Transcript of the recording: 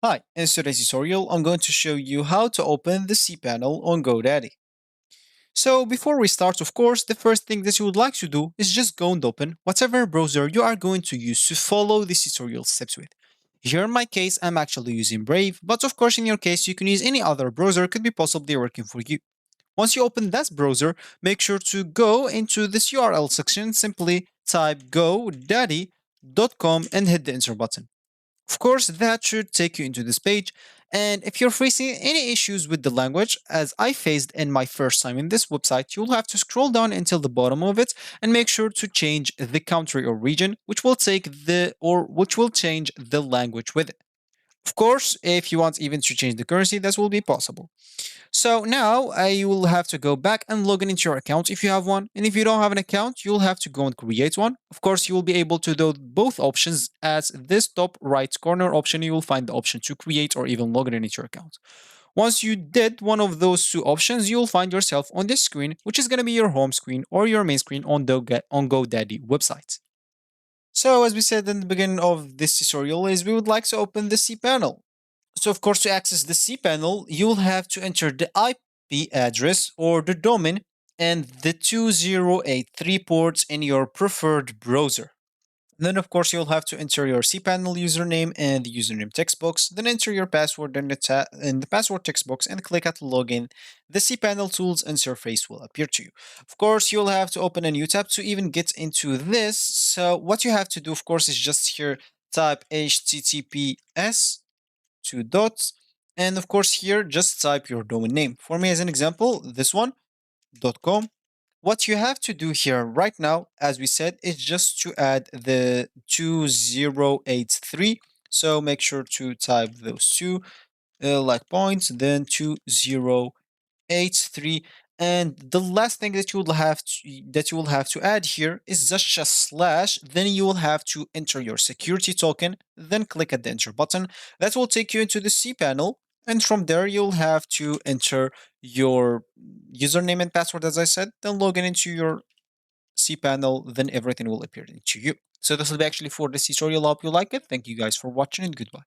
Hi, in today's tutorial, I'm going to show you how to open the cPanel on GoDaddy. So before we start, of course, the first thing that you would like to do is just go and open whatever browser you are going to use to follow this tutorial steps with. Here in my case, I'm actually using Brave, but of course in your case, you can use any other browser could be possibly working for you. Once you open that browser, make sure to go into this URL section, simply type godaddy.com and hit the enter button. Of course, that should take you into this page. And if you're facing any issues with the language, as I faced in my first time in this website, you'll have to scroll down until the bottom of it and make sure to change the country or region, which will change the language with it. Of course, if you want even to change the currency, that will be possible. So now you will have to go back and log in into your account if you have one. And if you don't have an account, you'll have to go and create one. Of course, you will be able to do both options. At this top right corner option, you will find the option to create or even log in into your account. Once you did one of those two options, you'll find yourself on this screen, which is going to be your home screen or your main screen on the GoDaddy website. So as we said in the beginning of this tutorial is we would like to open the cPanel. So of course, to access the cPanel, you'll have to enter the IP address or the domain and the 2083 ports in your preferred browser. Then of course, you'll have to enter your cPanel username and the username text box. Then enter your password in the password text box and click at login. The cPanel tools interface will appear to you. Of course, you'll have to open a new tab to even get into this. So what you have to do, of course, is just here type HTTPS two dots. And of course, here just type your domain name. For me, as an example, this one, .com. What you have to do here right now, as we said, is just to add the 2083. So make sure to type those two like points, then 2083. And the last thing that you will have to add here is just a slash. Then you will have to enter your security token. Then click at the enter button. That will take you into the cPanel. And from there, you'll have to enter your username and password, as I said. Then log in into your cPanel. Then everything will appear into you. So this will be actually for this tutorial. I hope you like it. Thank you guys for watching and goodbye.